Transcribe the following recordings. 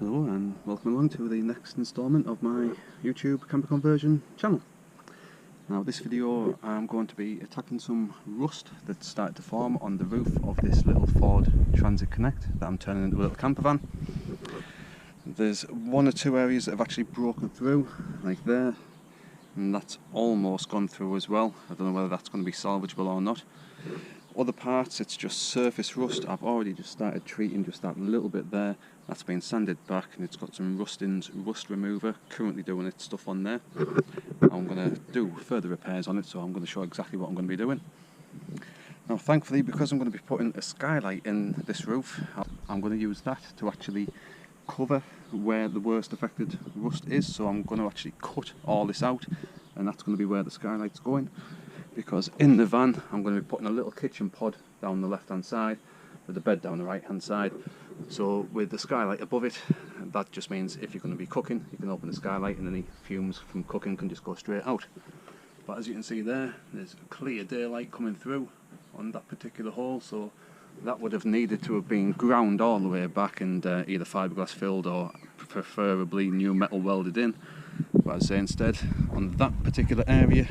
Hello and welcome along to the next instalment of my YouTube camper conversion channel. Now this video I'm going to be attacking some rust that's started to form on the roof of this little Ford Transit Connect that I'm turning into a little camper van. There's one or two areas that have actually broken through, like there, and that's almost gone through as well. I don't know whether that's going to be salvageable or not. Other parts, it's just surface rust. I've already just started treating just that little bit there. That's been sanded back and it's got some rust remover, currently doing its stuff on there. I'm going to do further repairs on it, so I'm going to show exactly what I'm going to be doing. Now thankfully, because I'm going to be putting a skylight in this roof, I'm going to use that to actually cover where the worst affected rust is. So I'm going to actually cut all this out, and that's going to be where the skylight's going. Because in the van I'm going to be putting a little kitchen pod down the left hand side with the bed down the right hand side. So with the skylight above it, that just means if you're going to be cooking, you can open the skylight and any fumes from cooking can just go straight out. But as you can see there, there's clear daylight coming through on that particular hole, so that would have needed to have been ground all the way back and either fiberglass filled or preferably new metal welded in. But as I say, instead on that particular area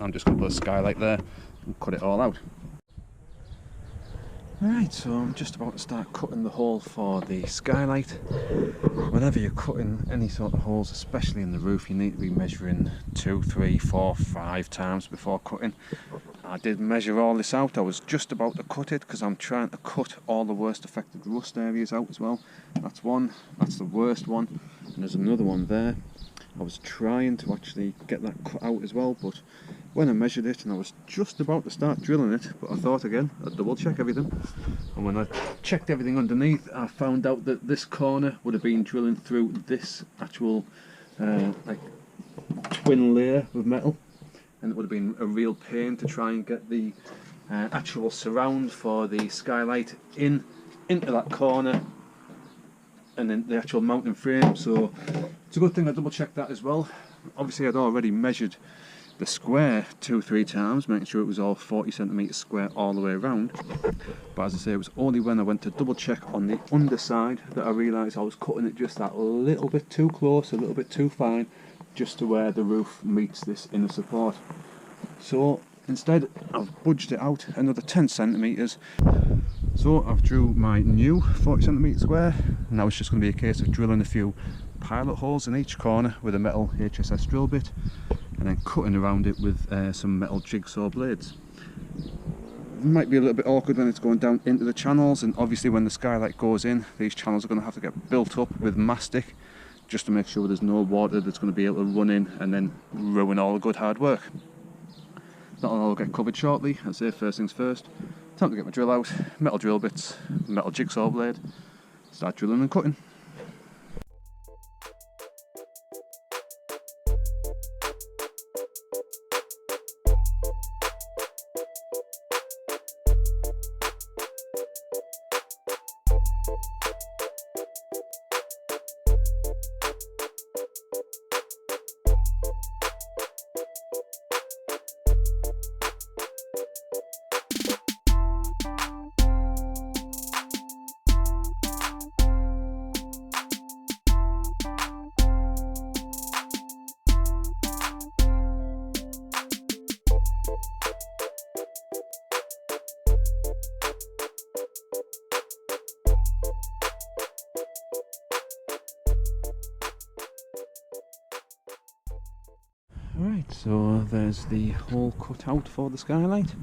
I'm just going to put a skylight there and cut it all out. Right, so I'm just about to start cutting the hole for the skylight. Whenever you're cutting any sort of holes, especially in the roof, you need to be measuring 2, 3, 4, 5 times before cutting. I did measure all this out. I was just about to cut it because I'm trying to cut all the worst affected rust areas out as well. That's one, that's the worst one, and there's another one there. I was trying to actually get that cut out as well, but when I measured it and I was just about to start drilling it, but I thought again I'd double check everything, and when I checked everything underneath I found out that this corner would have been drilling through this actual like twin layer of metal, and it would have been a real pain to try and get the actual surround for the skylight into that corner and then the actual mounting frame. So it's a good thing I double checked that as well. Obviously I'd already measured the square 2-3 times, making sure it was all 40 centimeters square all the way around. But as I say, it was only when I went to double check on the underside that I realised I was cutting it just that little bit too close, a little bit too fine, just to where the roof meets this inner support. So instead I've budged it out another 10 centimeters. So I've drew my new 40 centimeter square, and now it's just going to be a case of drilling a few pilot holes in each corner with a metal HSS drill bit, and then cutting around it with some metal jigsaw blades. It might be a little bit awkward when it's going down into the channels, and obviously when the skylight goes in, these channels are going to have to get built up with mastic just to make sure there's no water that's going to be able to run in and then ruin all the good hard work. That'll all get covered shortly. I'd say first things first, time to get my drill out, metal drill bits, metal jigsaw blade, start drilling and cutting. Right, so there's the hole cut out for the skylight.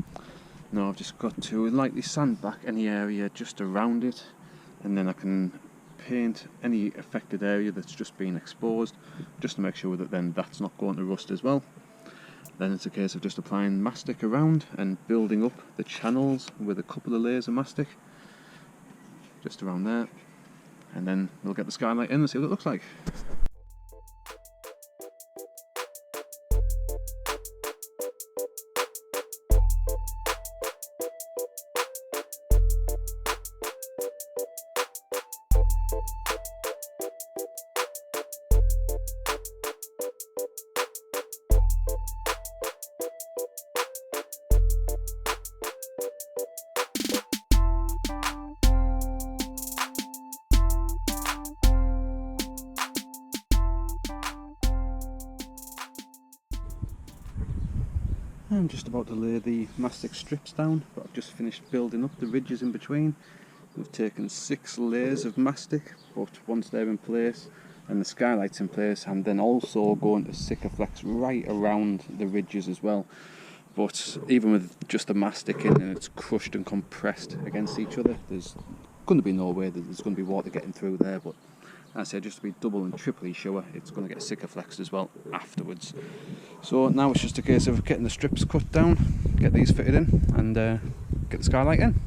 Now I've just got to lightly sand back any area just around it, and then I can paint any affected area that's just been exposed, just to make sure that then that's not going to rust as well. Then it's a case of just applying mastic around and building up the channels with a couple of layers of mastic just around there, and then we'll get the skylight in and see what it looks like. I'm just about to lay the mastic strips down, but I've just finished building up the ridges in between. We've taken 6 layers of mastic, but once they're in place and the skylight's in place, I'm then also going to Sikaflex right around the ridges as well. But even with just the mastic in and it's crushed and compressed against each other, there's going to be no way that there's going to be water getting through there. But as I said, just to be double and triply sure, it's going to get Sikaflexed as well afterwards. So now it's just a case of getting the strips cut down, get these fitted in, and get the skylight in.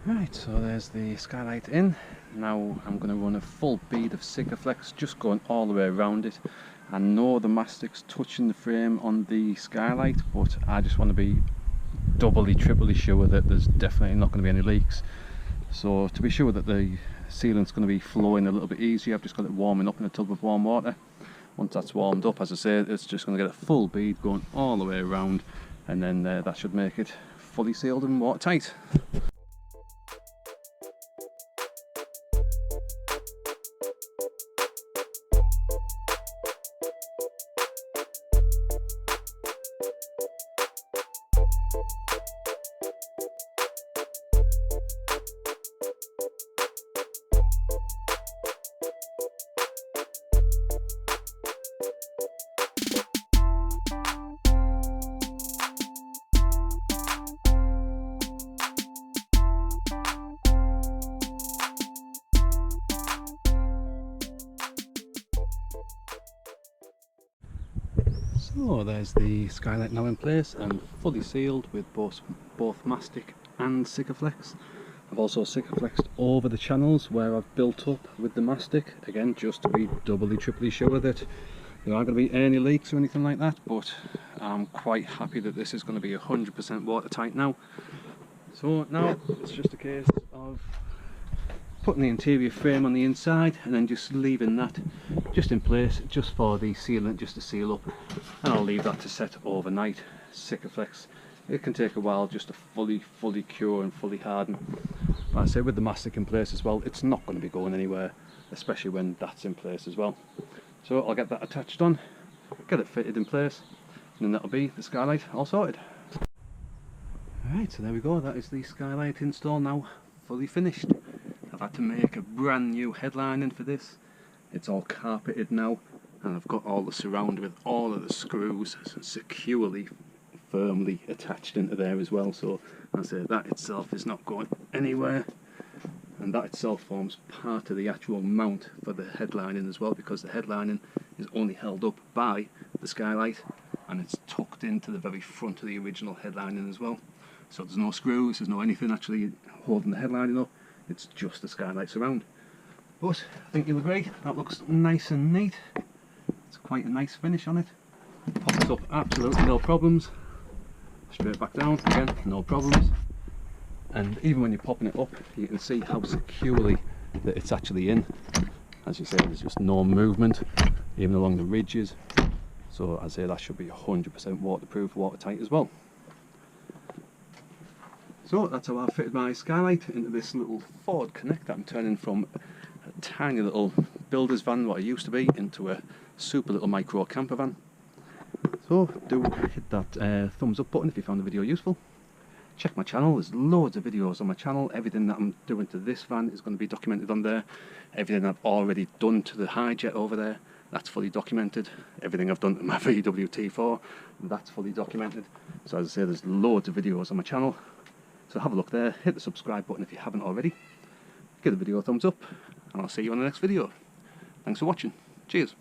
Right, so there's the skylight in. Now I'm going to run a full bead of Sikaflex, just going all the way around it. I know the mastic's touching the frame on the skylight, but I just want to be doubly, triply sure that there's definitely not going to be any leaks. So to be sure that the sealant's going to be flowing a little bit easier, I've just got it warming up in a tub of warm water. Once that's warmed up, as I say, it's just going to get a full bead going all the way around, and then that should make it fully sealed and watertight. So there's the skylight now in place and fully sealed with both mastic and Sikaflex. I've also Sikaflexed over the channels where I've built up with the mastic, again just to be doubly, triply sure that there aren't going to be any leaks or anything like that, but I'm quite happy that this is going to be 100% watertight now. So now it's just a case of putting the interior frame on the inside and then just leaving that just in place just for the sealant just to seal up, and I'll leave that to set overnight. Sikaflex, it can take a while just to fully cure and fully harden, but I say with the mastic in place as well, it's not going to be going anywhere, especially when that's in place as well. So I'll get that attached on, get it fitted in place, and then that'll be the skylight all sorted. Alright, so there we go, that is the skylight install now fully finished. I've had to make a brand new headlining for this. It's all carpeted now, and I've got all the surround with all of the screws securely, firmly attached into there as well. So I say that itself is not going anywhere, and that itself forms part of the actual mount for the headlining as well, because the headlining is only held up by the skylight and it's tucked into the very front of the original headlining as well. So there's no screws, there's no anything actually holding the headlining up. It's just the skylight surround. But I think you'll agree, that looks nice and neat. It's quite a nice finish on it. Pops up absolutely no problems. Straight back down, again, no problems. And even when you're popping it up, you can see how securely that it's actually in. As you say, there's just no movement, even along the ridges. So I say that should be 100% waterproof, watertight as well. So that's how I've fitted my skylight into this little Ford Connect that I'm turning from a tiny little builder's van, what it used to be, into a super little micro camper van. So do hit that thumbs up button if you found the video useful. Check my channel, there's loads of videos on my channel. Everything that I'm doing to this van is going to be documented on there. Everything I've already done to the Hijet over there, that's fully documented. Everything I've done to my VW T4, that's fully documented. So as I say, there's loads of videos on my channel. So have a look there, hit the subscribe button if you haven't already, give the video a thumbs up, and I'll see you on the next video. Thanks for watching. Cheers.